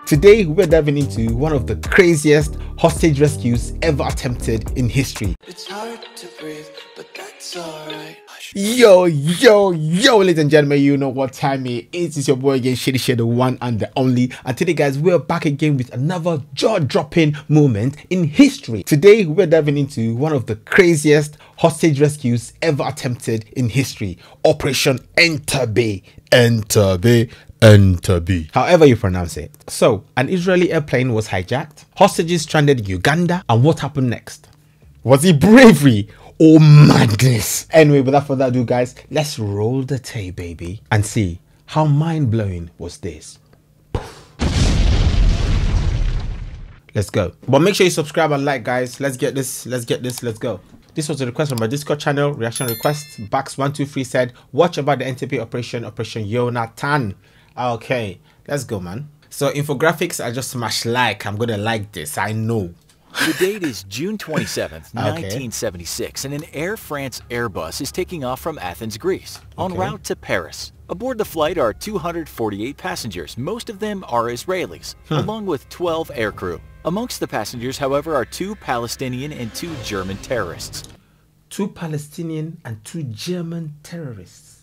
Today, we're diving into one of the craziest hostage rescues ever attempted in history. It's hard to breathe, but that's alright. Yo, ladies and gentlemen, you know what time it is. It's your boy again, Shady, the one and the only. And today, guys, we're back again with another jaw-dropping moment in history. Today, we're diving into one of the craziest hostage rescues ever attempted in history. Operation ENTEBBE. ENTEBBE. However you pronounce it. So, an Israeli airplane was hijacked, hostages stranded in Uganda, and what happened next? Was it bravery or madness? Anyway, without further ado, guys, let's roll the tape, baby, and see how mind-blowing was this. Let's go. But make sure you subscribe and like, guys. Let's get this, let's go. This was a request from my Discord channel, reaction request. Bax123 said, watch about the ENTEBBE Operation Jonathan. Okay, let's go, man. So infographics, I just smash like. I'm gonna like this, I know. The date is June 27th, 1976, and an Air France Airbus is taking off from Athens, Greece, en route to Paris. Aboard the flight are 248 passengers. Most of them are Israelis, along with 12 aircrew. Amongst the passengers, however, are 2 Palestinian and 2 German terrorists. 2 Palestinian and 2 German terrorists.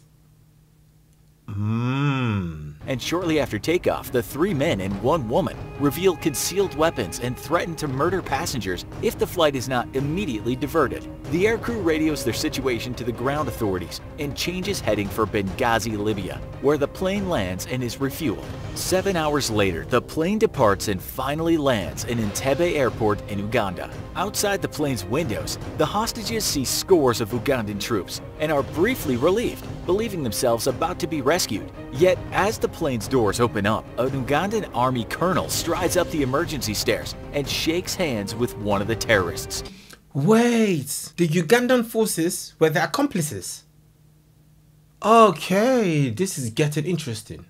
And shortly after takeoff, the 3 men and 1 woman reveal concealed weapons and threaten to murder passengers if the flight is not immediately diverted. The aircrew radios their situation to the ground authorities and changes heading for Benghazi, Libya, where the plane lands and is refueled. 7 hours later, the plane departs and finally lands in Entebbe Airport in Uganda. Outside the plane's windows, the hostages see scores of Ugandan troops and are briefly relieved, believing themselves about to be rescued. Yet, as the plane's doors open up, an Ugandan army colonel strides up the emergency stairs and shakes hands with one of the terrorists. Wait, the Ugandan forces were the accomplices? Okay, this is getting interesting.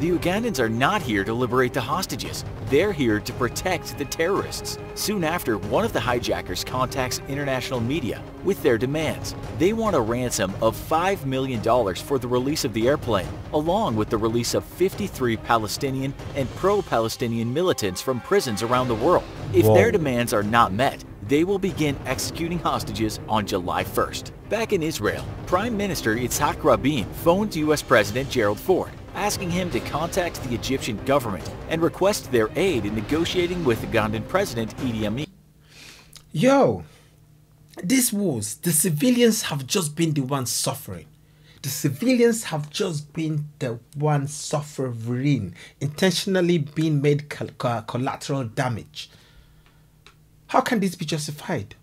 The Ugandans are not here to liberate the hostages. They're here to protect the terrorists. Soon after, one of the hijackers contacts international media with their demands. They want a ransom of $5 million for the release of the airplane, along with the release of 53 Palestinian and pro-Palestinian militants from prisons around the world. If their demands are not met, they will begin executing hostages on July 1st. Back in Israel, Prime Minister Yitzhak Rabin phoned U.S. President Gerald Ford, asking him to contact the Egyptian government and request their aid in negotiating with Ugandan President Idi Amin. Yo, these wars, the civilians have just been the ones suffering. The civilians have just been the ones suffering, intentionally being made collateral damage. How can this be justified?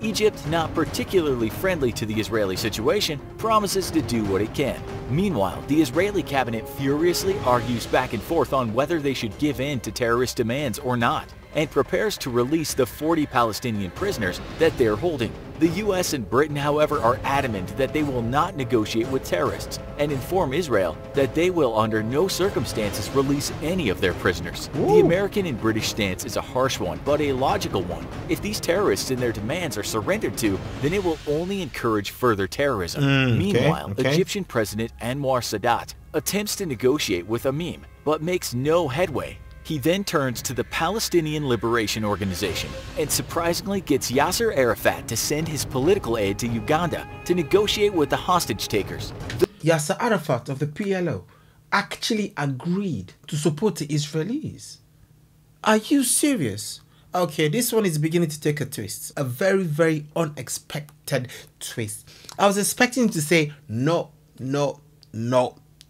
Egypt, not particularly friendly to the Israeli situation, promises to do what it can. Meanwhile, the Israeli cabinet furiously argues back and forth on whether they should give in to terrorist demands or not, and prepares to release the 40 Palestinian prisoners that they're holding. The US and Britain, however, are adamant that they will not negotiate with terrorists and inform Israel that they will under no circumstances release any of their prisoners. The American and British stance is a harsh one, but a logical one. If these terrorists and their demands are surrendered to, then it will only encourage further terrorism. Meanwhile, Egyptian President Anwar Sadat attempts to negotiate with Amim, but makes no headway. He then turns to the Palestinian Liberation Organization and surprisingly gets Yasser Arafat to send his political aid to Uganda to negotiate with the hostage takers. Yasser Arafat of the PLO actually agreed to support the Israelis. Are you serious? Okay, this one is beginning to take a twist. A very, very unexpected twist. I was expecting him to say, no.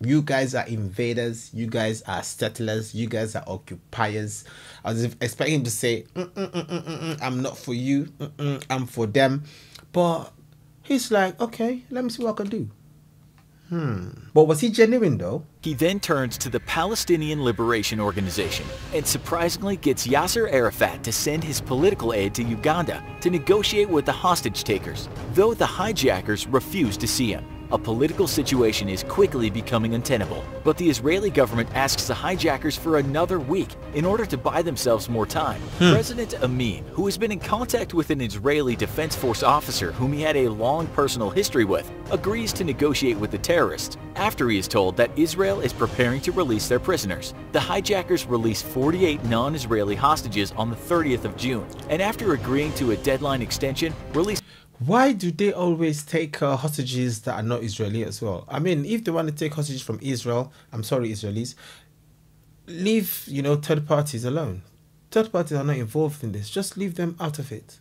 You guys are invaders, you guys are settlers, you guys are occupiers. I was expecting him to say, I'm not for you, I'm for them. But he's like, okay, let me see what I can do. But was he genuine though? He then turns to the Palestinian Liberation Organization and surprisingly gets Yasser Arafat to send his political aid to Uganda to negotiate with the hostage takers, though the hijackers refuse to see him. A political situation is quickly becoming untenable, but the Israeli government asks the hijackers for another week in order to buy themselves more time. President Amin, who has been in contact with an Israeli Defense Force officer whom he had a long personal history with, agrees to negotiate with the terrorists after he is told that Israel is preparing to release their prisoners. The hijackers released 48 non-Israeli hostages on the 30th of June, and after agreeing to a deadline extension, released. Why do they always take hostages that are not Israeli as well? I mean, if they want to take hostages from Israel, I'm sorry, Israelis, leave, third parties alone. Third parties are not involved in this. Just leave them out of it.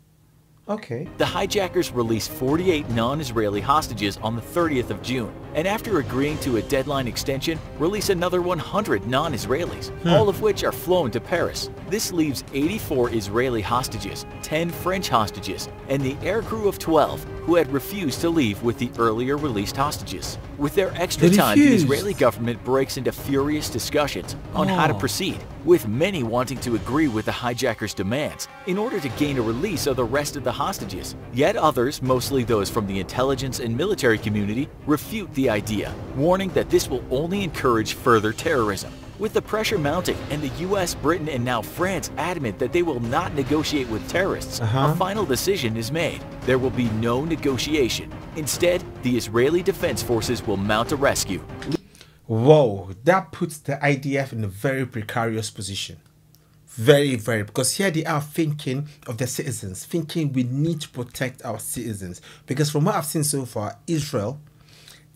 Okay. The hijackers released 48 non-Israeli hostages on the 30th of June, and after agreeing to a deadline extension, release another 100 non-Israelis, all of which are flown to Paris. This leaves 84 Israeli hostages, 10 French hostages, and the aircrew of 12 who had refused to leave with the earlier released hostages. With their extra time, the Israeli government breaks into furious discussions on how to proceed, with many wanting to agree with the hijackers' demands in order to gain a release of the rest of the hostages. Yet others, mostly those from the intelligence and military community, refute the idea, warning that this will only encourage further terrorism. With the pressure mounting and the US, Britain, and now France adamant that they will not negotiate with terrorists, a final decision is made. There will be no negotiation. Instead, the Israeli Defense Forces will mount a rescue. Whoa, that puts the IDF in a very precarious position. Very, because here they are thinking of their citizens, thinking we need to protect our citizens. Because from what I've seen so far, Israel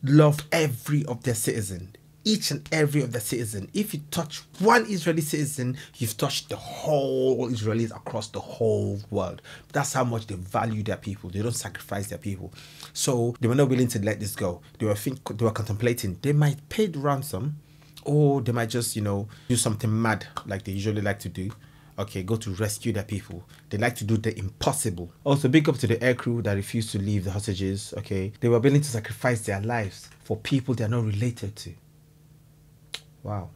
love every of their citizens. Each and every of the citizen. If you touch one Israeli citizen, you've touched the whole Israelis across the whole world. That's how much they value their people. They don't sacrifice their people. So they were not willing to let this go. They were contemplating. They might pay the ransom, or they might just, do something mad like they usually like to do. Okay, go to rescue their people. They like to do the impossible. Also, big up to the aircrew that refused to leave the hostages. Okay, they were willing to sacrifice their lives for people they are not related to. Wow.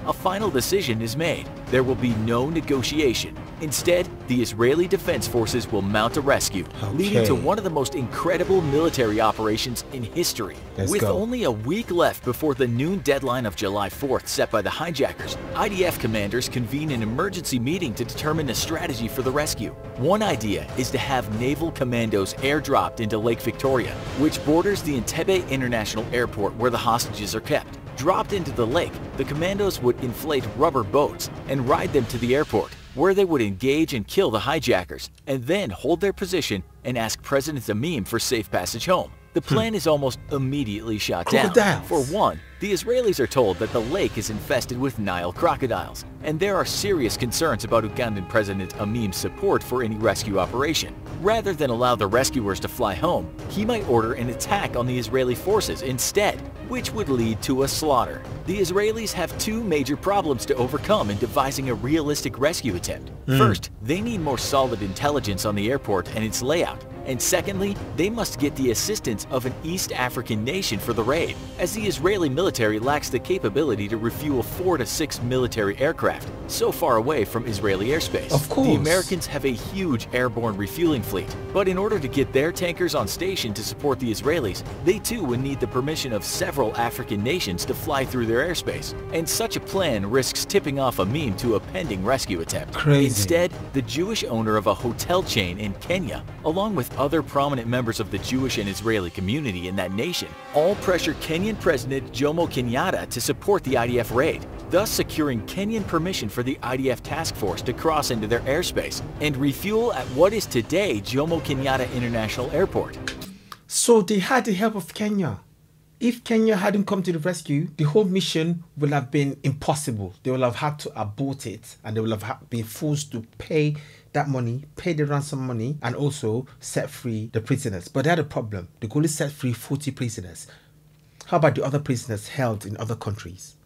A final decision is made. There will be no negotiation. Instead, the Israeli Defense Forces will mount a rescue, leading to one of the most incredible military operations in history. With only a week left before the noon deadline of July 4th set by the hijackers, IDF commanders convene an emergency meeting to determine a strategy for the rescue. One idea is to have naval commandos airdropped into Lake Victoria, which borders the Entebbe International Airport where the hostages are kept. Dropped into the lake, the commandos would inflate rubber boats and ride them to the airport, where they would engage and kill the hijackers, and then hold their position and ask President Amin for safe passage home. The plan is almost immediately shot down. For one, the Israelis are told that the lake is infested with Nile crocodiles, and there are serious concerns about Ugandan President Amin's support for any rescue operation. Rather than allow the rescuers to fly home, he might order an attack on the Israeli forces instead, which would lead to a slaughter. The Israelis have two major problems to overcome in devising a realistic rescue attempt. First, they need more solid intelligence on the airport and its layout. And secondly, they must get the assistance of an East African nation for the raid, as the Israeli military lacks the capability to refuel 4 to 6 military aircraft so far away from Israeli airspace. Of course. The Americans have a huge airborne refueling fleet, but in order to get their tankers on station to support the Israelis, they too would need the permission of several African nations to fly through their airspace, and such a plan risks tipping off Amin to a pending rescue attempt. Crazy. Instead, the Jewish owner of a hotel chain in Kenya, along with other prominent members of the Jewish and Israeli community in that nation, all pressure Kenyan President Jomo Kenyatta to support the IDF raid, thus securing Kenyan permission for the IDF task force to cross into their airspace and refuel at what is today Jomo Kenyatta International Airport. So they had the help of Kenya. If Kenya hadn't come to the rescue, the whole mission would have been impossible. They would have had to abort it, and they would have been forced to pay that money, pay the ransom money, and also set free the prisoners. But they had a problem. They could only set free 40 prisoners. How about the other prisoners held in other countries?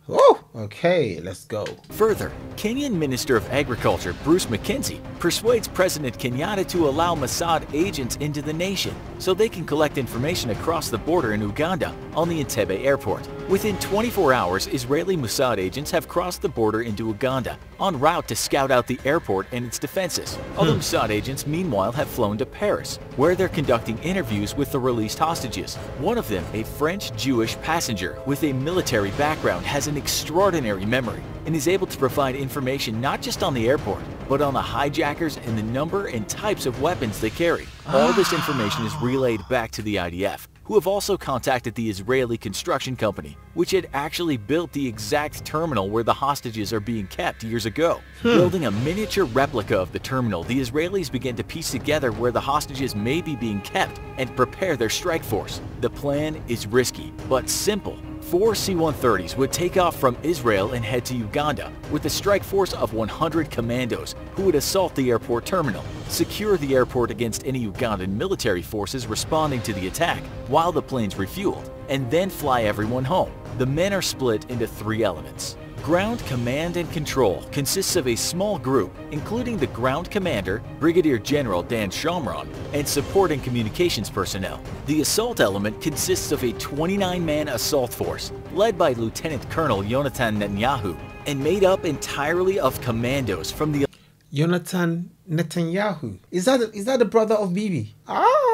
Oh, okay, let's go. Further, Kenyan Minister of Agriculture Bruce McKenzie persuades President Kenyatta to allow Mossad agents into the nation so they can collect information across the border in Uganda on the Entebbe airport. Within 24 hours, Israeli Mossad agents have crossed the border into Uganda, en route to scout out the airport and its defenses. Other Mossad agents, meanwhile, have flown to Paris, where they're conducting interviews with the released hostages. One of them, a French-Jewish passenger with a military background, has an extraordinary memory and is able to provide information not just on the airport, but on the hijackers and the number and types of weapons they carry. All this information is relayed back to the IDF, who have also contacted the Israeli construction company, which had actually built the exact terminal where the hostages are being kept years ago. Building a miniature replica of the terminal, the Israelis began to piece together where the hostages may be being kept and prepare their strike force. The plan is risky, but simple. 4 C-130s would take off from Israel and head to Uganda with a strike force of 100 commandos who would assault the airport terminal, secure the airport against any Ugandan military forces responding to the attack while the planes refueled, and then fly everyone home. The men are split into 3 elements. Ground command and control consists of a small group, including the ground commander, Brigadier General Dan Shomron, and support and communications personnel. The assault element consists of a 29-man assault force, led by Lieutenant Colonel Yonatan Netanyahu, and made up entirely of commandos from the Yonatan Netanyahu. Is that the brother of Bibi?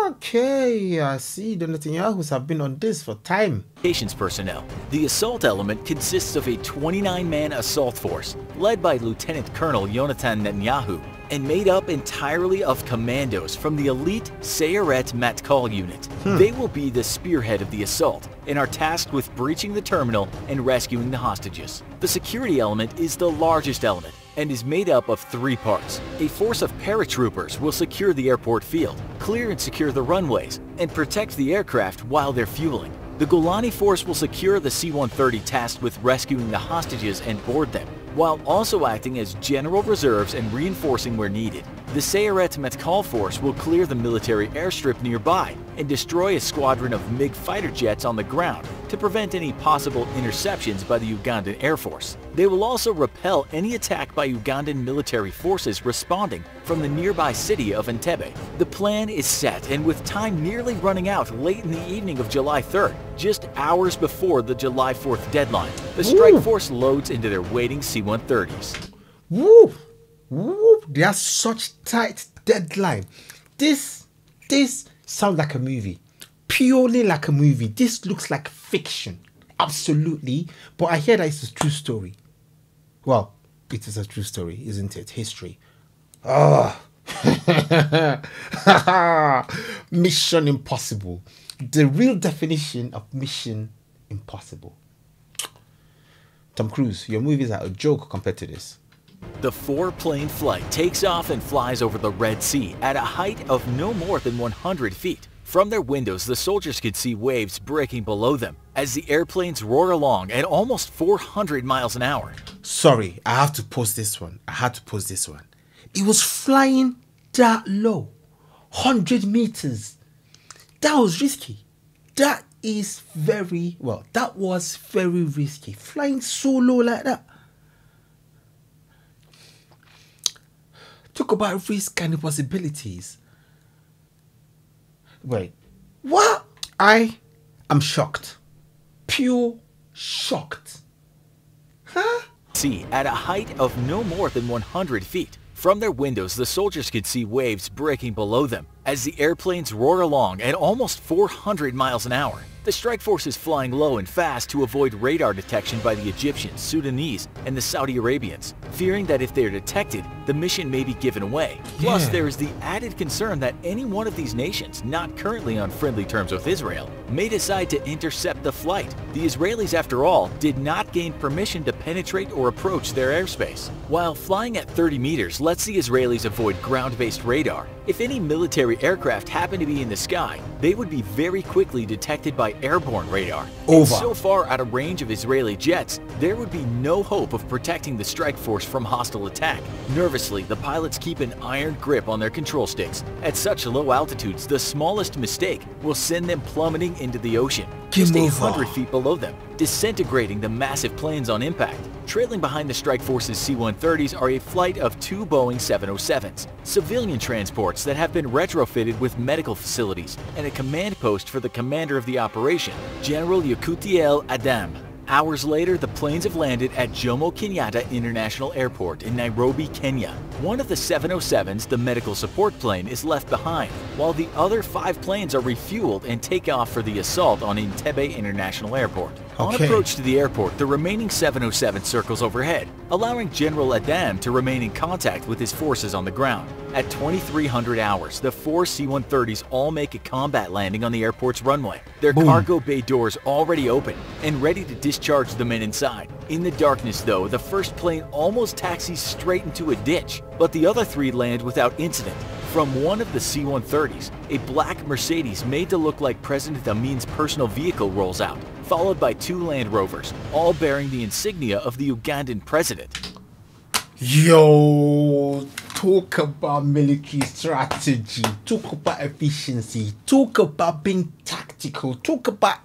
Okay, I see. The Netanyahus have been on this for time. Communications personnel. The assault element consists of a 29-man assault force, led by Lieutenant Colonel Yonatan Netanyahu, and made up entirely of commandos from the elite Sayeret Matkal unit. They will be the spearhead of the assault and are tasked with breaching the terminal and rescuing the hostages. The security element is the largest element and is made up of 3 parts. A force of paratroopers will secure the airport field, clear and secure the runways, and protect the aircraft while they're fueling. The Golani force will secure the C-130 tasked with rescuing the hostages and board them, while also acting as general reserves and reinforcing where needed. The Sayeret Matkal force will clear the military airstrip nearby and destroy a squadron of MiG fighter jets on the ground to prevent any possible interceptions by the Ugandan Air Force. They will also repel any attack by Ugandan military forces responding from the nearby city of Entebbe. The plan is set, and with time nearly running out late in the evening of July 3rd, just hours before the July 4th deadline, the strike force loads into their waiting C-130s. Woo! Woo! They are such tight deadline. This sounds like a movie. Purely like a movie. This looks like fiction. Absolutely. But I hear that it's a true story. Well, it is a true story, isn't it? History. Oh. Mission Impossible. The real definition of Mission Impossible. Tom Cruise, your movies are a joke compared to this. The 4-plane flight takes off and flies over the Red Sea at a height of no more than 100 feet. From their windows, the soldiers could see waves breaking below them as the airplanes roar along at almost 400 miles an hour. Sorry, I have to post this one. It was flying that low. 100 meters. That was risky. That was very risky. Flying so low like that. Talk about risk and possibilities. Wait, what? I am shocked. Pure shocked. Huh? See, at a height of no more than 100 feet. From their windows, the soldiers could see waves breaking below them as the airplanes roar along at almost 400 miles an hour. The strike force is flying low and fast to avoid radar detection by the Egyptians, Sudanese, and the Saudi Arabians, fearing that if they are detected, the mission may be given away. Plus, there is the added concern that any one of these nations, not currently on friendly terms with Israel, may decide to intercept the flight. The Israelis, after all, did not gain permission to penetrate or approach their airspace. While flying at 30 meters lets the Israelis avoid ground-based radar, if any military aircraft happen to be in the sky, they would be very quickly detected by airborne radar. And so far out of range of Israeli jets, there would be no hope of protecting the strike force from hostile attack. Nervously, the pilots keep an iron grip on their control sticks. At such low altitudes, the smallest mistake will send them plummeting into the ocean, just 800 feet below them, disintegrating the massive planes on impact. Trailing behind the strike force's C-130s are a flight of 2 Boeing 707s, civilian transports that have been retrofitted with medical facilities, and a command post for the commander of the operation, General Yakutiel Adam. Hours later, the planes have landed at Jomo Kenyatta International Airport in Nairobi, Kenya. One of the 707s, the medical support plane, is left behind, while the other 5 planes are refueled and take off for the assault on Entebbe International Airport. On approach to the airport, the remaining 707 circles overhead, allowing General Adam to remain in contact with his forces on the ground. At 2300 hours, the 4 C-130s all make a combat landing on the airport's runway, their cargo bay doors already open and ready to discharge the men inside. In the darkness though, the first plane almost taxis straight into a ditch, but the other 3 land without incident. From one of the C-130s, a black Mercedes made to look like President Amin's personal vehicle rolls out, followed by 2 Land Rovers, all bearing the insignia of the Ugandan president. Yo, talk about military strategy, talk about efficiency, talk about being tactical, talk about...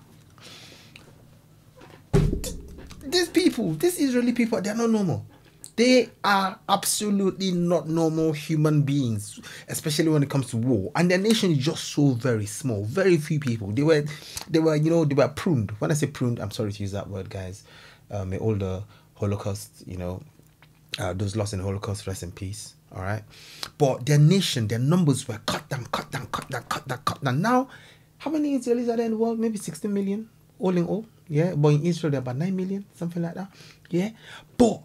These people, these Israeli people, they're not normal. They are absolutely not normal human beings, especially when it comes to war. And their nation is just so very small, very few people. They were pruned. When I say pruned, I'm sorry to use that word, guys. May all the Holocaust, those lost in the Holocaust, rest in peace. All right. But their nation, their numbers were cut down. Now, how many Israelis are there in the world? Maybe 16 million, all in all. Yeah. But in Israel, there are about 9 million, something like that. Yeah. But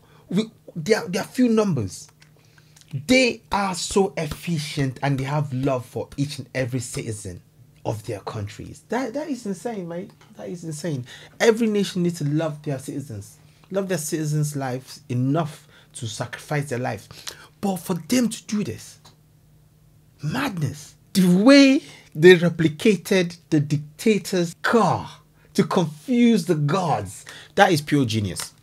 there are few numbers. They are so efficient and they have love for each and every citizen of their countries. That is insane, mate. That is insane. Every nation needs to love their citizens. Love their citizens' lives enough to sacrifice their lives. But for them to do this, madness. The way they replicated the dictator's car to confuse the gods, that is pure genius.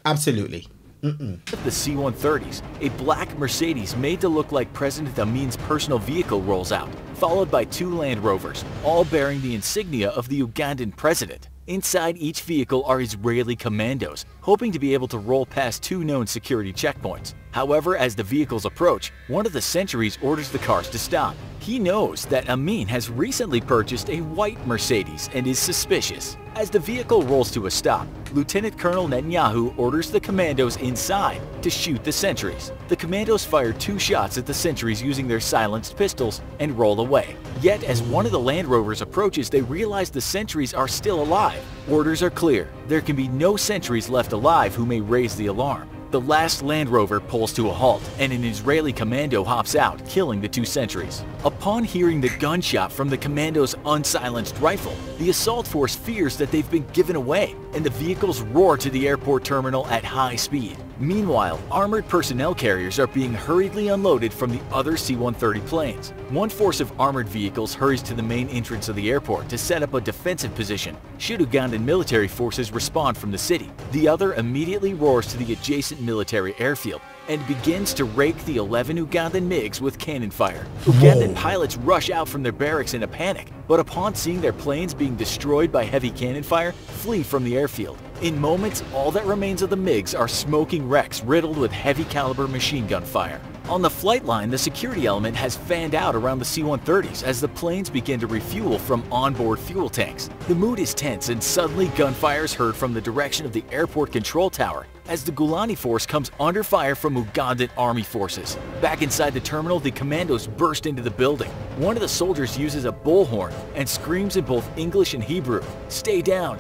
Absolutely. The C-130s, a black Mercedes made to look like President Amin's personal vehicle rolls out, followed by 2 Land Rovers, all bearing the insignia of the Ugandan president. Inside each vehicle are Israeli commandos, hoping to be able to roll past 2 known security checkpoints. However, as the vehicles approach, one of the sentries orders the cars to stop. He knows that Amin has recently purchased a white Mercedes and is suspicious. As the vehicle rolls to a stop, Lieutenant Colonel Netanyahu orders the commandos inside to shoot the sentries. The commandos fire 2 shots at the sentries using their silenced pistols and roll away. Yet as one of the Land Rovers approaches, they realize the sentries are still alive. Orders are clear. There can be no sentries left alive who may raise the alarm. The last Land Rover pulls to a halt, and an Israeli commando hops out, killing the 2 sentries. Upon hearing the gunshot from the commando's unsilenced rifle, the assault force fears that they've been given away, and the vehicles roar to the airport terminal at high speed. Meanwhile, armored personnel carriers are being hurriedly unloaded from the other C-130 planes. One force of armored vehicles hurries to the main entrance of the airport to set up a defensive position should Ugandan military forces respond from the city. The other immediately roars to the adjacent military airfield and begins to rake the 11 Ugandan MiGs with cannon fire. Ugandan pilots rush out from their barracks in a panic, but upon seeing their planes being destroyed by heavy cannon fire, flee from the airfield. In moments, all that remains of the MiGs are smoking wrecks riddled with heavy caliber machine gun fire. On the flight line, the security element has fanned out around the C-130s as the planes begin to refuel from onboard fuel tanks. The mood is tense and suddenly gunfire is heard from the direction of the airport control tower as the Gulani force comes under fire from Ugandan army forces. Back inside the terminal, the commandos burst into the building. One of the soldiers uses a bullhorn and screams in both English and Hebrew, stay down,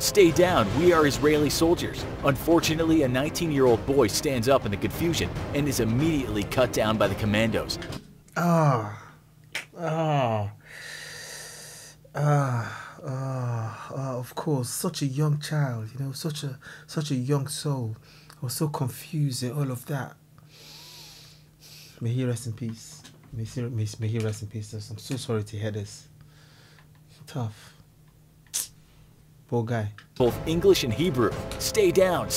we are Israeli soldiers." Unfortunately, a 19-year-old boy stands up in the confusion and is immediately cut down by the commandos. Of course, such a young child, such a young soul. I was so confused and all of that. May he rest in peace. May he rest in peace. I'm so sorry to hear this. Tough. Poor guy. Both English and Hebrew, stay down,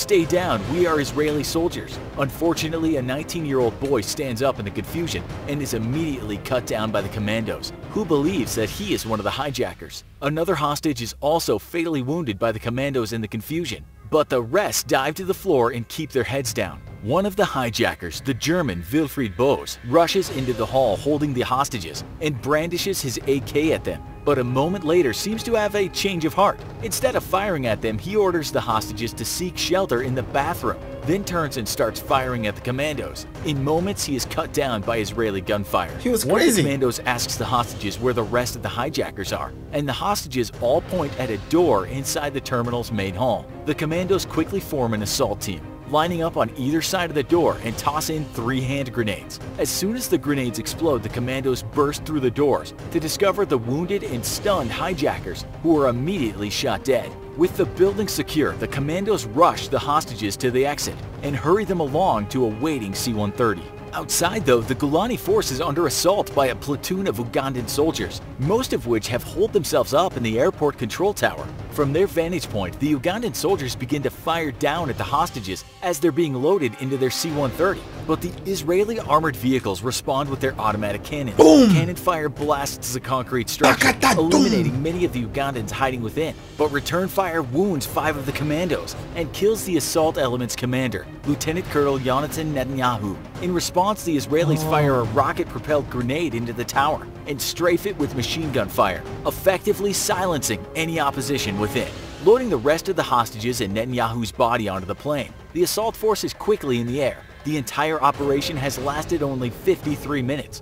we are Israeli soldiers." Unfortunately, a 19-year-old boy stands up in the confusion and is immediately cut down by the commandos, who believes that he is one of the hijackers. Another hostage is also fatally wounded by the commandos in the confusion. but the rest dive to the floor and keep their heads down. One of the hijackers, the German Wilfried Bose, rushes into the hall holding the hostages and brandishes his AK at them, but a moment later seems to have a change of heart. Instead of firing at them, he orders the hostages to seek shelter in the bathroom, then turns and starts firing at the commandos. In moments, he is cut down by Israeli gunfire. He was One of crazy. the commandos asks the hostages where the rest of the hijackers are, and the hostages all point at a door inside the terminal's main hall. The commandos quickly form an assault team, lining up on either side of the door and toss in 3 hand grenades. As soon as the grenades explode, the commandos burst through the doors to discover the wounded and stunned hijackers, who are immediately shot dead. With the building secure, the commandos rush the hostages to the exit and hurry them along to a waiting C-130. Outside though, the Gulani force is under assault by a platoon of Ugandan soldiers, most of which have holed themselves up in the airport control tower. From their vantage point, the Ugandan soldiers begin to fire down at the hostages as they're being loaded into their C-130, but the Israeli armored vehicles respond with their automatic cannons. Boom! Cannon fire blasts the concrete structure, eliminating many of the Ugandans hiding within, but return fire wounds 5 of the commandos and kills the assault element's commander, Lieutenant Colonel Yonatan Netanyahu. In response, the Israelis fire a rocket-propelled grenade into the tower and strafe it with machine gun fire, effectively silencing any opposition within. Loading the rest of the hostages and Netanyahu's body onto the plane, the assault force is quickly in the air. The entire operation has lasted only 53 minutes.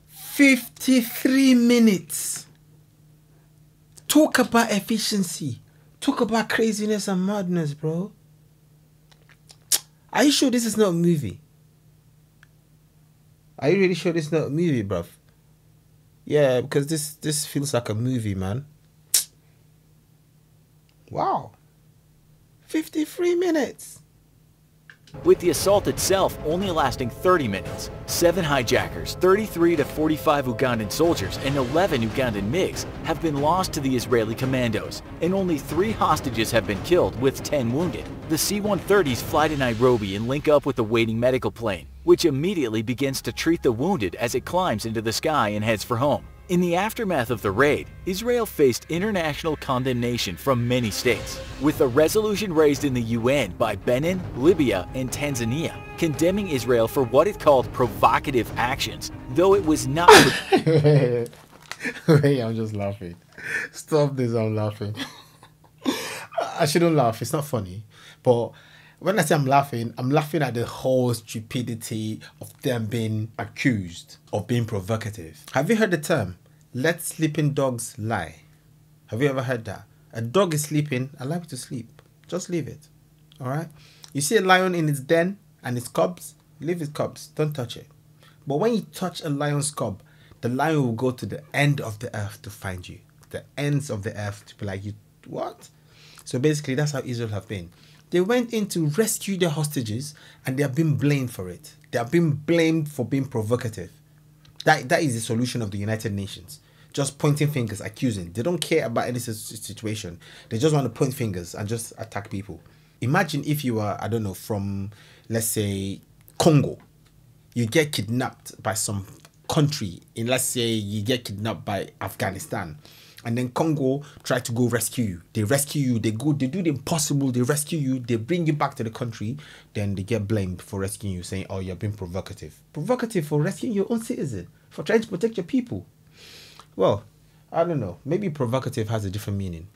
53 minutes. Talk about efficiency. Talk about craziness and madness, bro. Are you sure this is not a movie? Are you really sure this is not a movie, bruv? Yeah, because this feels like a movie, man. Wow. 53 minutes. With the assault itself only lasting 30 minutes, 7 hijackers, 33 to 45 Ugandan soldiers, and 11 Ugandan MiGs have been lost to the Israeli commandos, and only 3 hostages have been killed, with 10 wounded. The C-130s fly to Nairobi and link up with the waiting medical plane, which immediately begins to treat the wounded as it climbs into the sky and heads for home. In the aftermath of the raid, Israel faced international condemnation from many states, with a resolution raised in the UN by Benin, Libya, and Tanzania, condemning Israel for what it called provocative actions, though it was not... Wait, I'm just laughing. Stop this, I'm laughing. I shouldn't laugh, it's not funny. But when I say I'm laughing at the whole stupidity of them being accused of being provocative. Have you heard the term, let sleeping dogs lie? Have you ever heard that? A dog is sleeping, allow it to sleep. Just leave it. Alright? You see a lion in its den and its cubs, leave its cubs, don't touch it. But when you touch a lion's cub, the lion will go to the end of the earth to find you. The ends of the earth to be like, you what? So basically that's how Israel have been. They went in to rescue their hostages and they have been blamed for it. They have been blamed for being provocative. That is the solution of the United Nations. Just pointing fingers, accusing. They don't care about any situation. They just want to point fingers and just attack people. Imagine if you are, I don't know, from, let's say, Congo. You get kidnapped by some country. And let's say you get kidnapped by Afghanistan. And then Congo try to go rescue you. They rescue you. They do the impossible. They rescue you. They bring you back to the country. Then they get blamed for rescuing you, saying, oh, you're being provocative. Provocative for rescuing your own citizen. For trying to protect your people. Well, I don't know. Maybe provocative has a different meaning.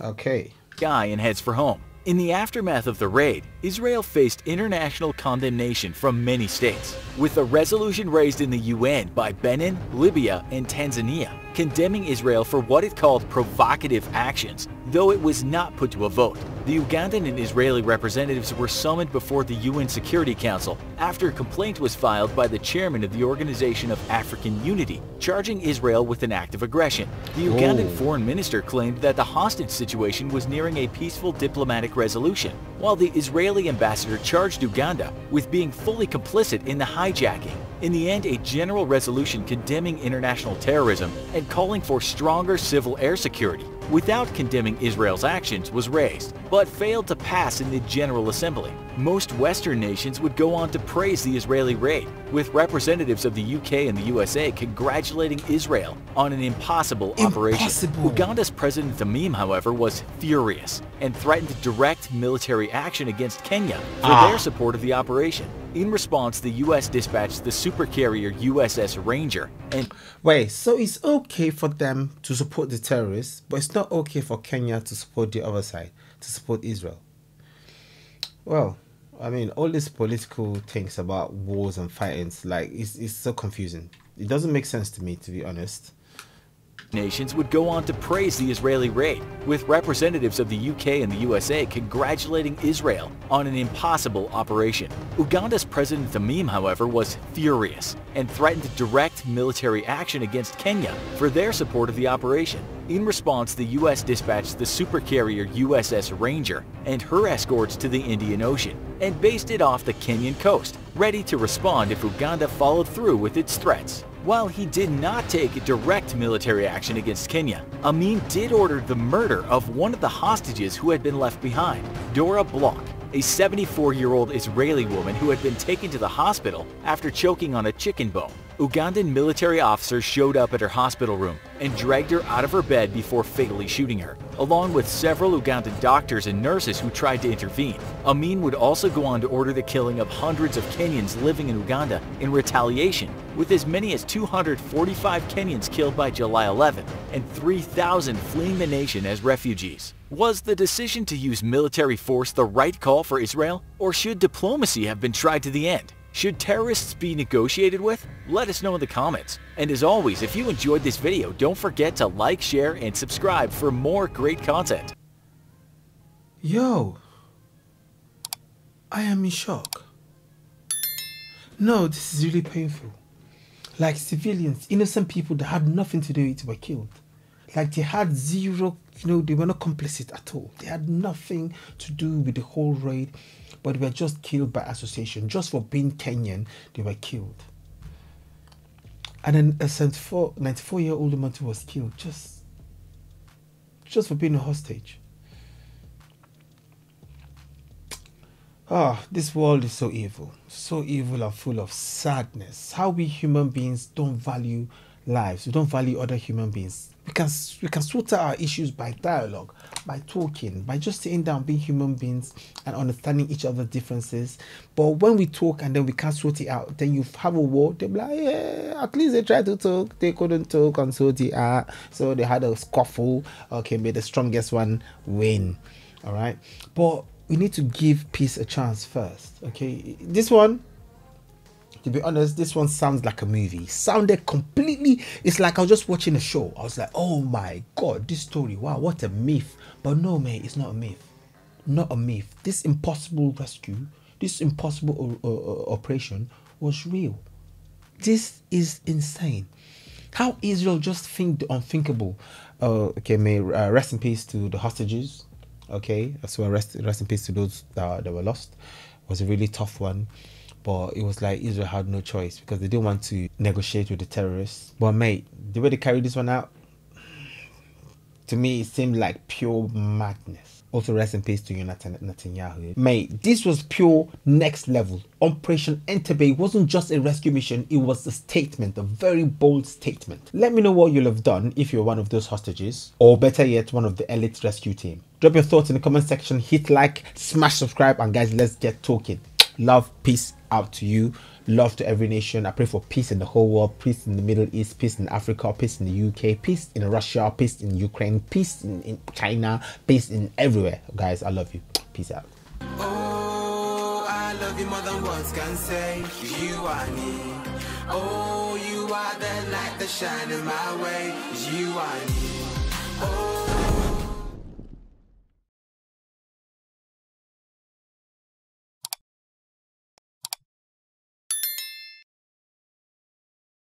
Okay. Sky and heads for home. In the aftermath of the raid, Israel faced international condemnation from many states, with a resolution raised in the UN by Benin, Libya, and Tanzania, condemning Israel for what it called provocative actions, though it was not put to a vote. The Ugandan and Israeli representatives were summoned before the UN Security Council after a complaint was filed by the chairman of the Organization of African Unity, charging Israel with an act of aggression. The Ugandan foreign minister claimed that the hostage situation was nearing a peaceful diplomatic resolution, while the Israeli ambassador charged Uganda with being fully complicit in the hijacking. In the end, a general resolution condemning international terrorism and calling for stronger civil air security without condemning Israel's actions was raised, but failed to pass in the General Assembly. Most Western nations would go on to praise the Israeli raid, with representatives of the UK and the USA congratulating Israel on an impossible operation. Uganda's President Tamim, however, was furious and threatened direct military action against Kenya for their support of the operation. In response, the US dispatched the supercarrier USS Ranger and... Wait, so it's okay for them to support the terrorists, but it's not okay for Kenya to support the other side, to support Israel? Well, I mean, all these political things about wars and fightings, like, it's so confusing. It doesn't make sense to me, to be honest. Nations would go on to praise the Israeli raid, with representatives of the UK and the USA congratulating Israel on an impossible operation. Uganda's President Tamim, however, was furious and threatened direct military action against Kenya for their support of the operation. In response, the US dispatched the supercarrier USS Ranger and her escorts to the Indian Ocean and based it off the Kenyan coast, ready to respond if Uganda followed through with its threats. While he did not take direct military action against Kenya, Amin did order the murder of one of the hostages who had been left behind, Dora Bloch, a 74-year-old Israeli woman who had been taken to the hospital after choking on a chicken bone. Ugandan military officers showed up at her hospital room and dragged her out of her bed before fatally shooting her, along with several Ugandan doctors and nurses who tried to intervene. Amin would also go on to order the killing of hundreds of Kenyans living in Uganda in retaliation, with as many as 245 Kenyans killed by July 11 and 3,000 fleeing the nation as refugees. Was the decision to use military force the right call for Israel, or should diplomacy have been tried to the end? Should terrorists be negotiated with? Let us know in the comments. And as always, if you enjoyed this video, don't forget to like, share, and subscribe for more great content. Yo, I am in shock. No, this is really painful. Like, civilians, innocent people that had nothing to do with it were killed. Like, they had zero, they were not complicit at all. They had nothing to do with the whole raid, but they were just killed by association. Just for being Kenyan, they were killed. And then a 94-year-old woman too was killed just for being a hostage. This world is so evil and full of sadness. How we human beings don't value lives. We don't value other human beings. We can sort out our issues by dialogue, by talking, by just sitting down, being human beings and understanding each other's differences. But when we talk and then we can't sort it out, then you have a war. They're like, yeah, at least they tried to talk. They couldn't talk and sort it out. So they had a scuffle. Okay, may the strongest one win. All right. But we need to give peace a chance first. Okay. This one, to be honest, this one sounds like a movie. Sounded completely, it's like I was just watching a show. I was like, oh my God, this story, wow, what a myth. But no, man, it's not a myth. Not a myth. This impossible rescue, this impossible operation was real. This is insane. How Israel just think the unthinkable. Okay, may rest in peace to the hostages. Okay, so rest in peace to those that were lost. It was a really tough one. But it was like Israel had no choice because they didn't want to negotiate with the terrorists. But mate, the way they carried this one out, to me, it seemed like pure madness. Also, rest in peace to Netanyahu. Mate, this was pure next level. Operation Entebbe wasn't just a rescue mission, it was a statement, a very bold statement. Let me know what you'll have done if you're one of those hostages, or better yet, one of the elite rescue team. Drop your thoughts in the comment section, hit like, smash subscribe, and guys, let's get talking. Love, peace out to you. Love to every nation. I pray for peace in the whole world, peace in the Middle East, peace in Africa, peace in the UK, peace in Russia, peace in Ukraine, peace in China, peace in everywhere. Guys, I love you. Peace out. Oh, I love you more than words can say. You are me. Oh, you are the light that shine in my way. You are me. Oh.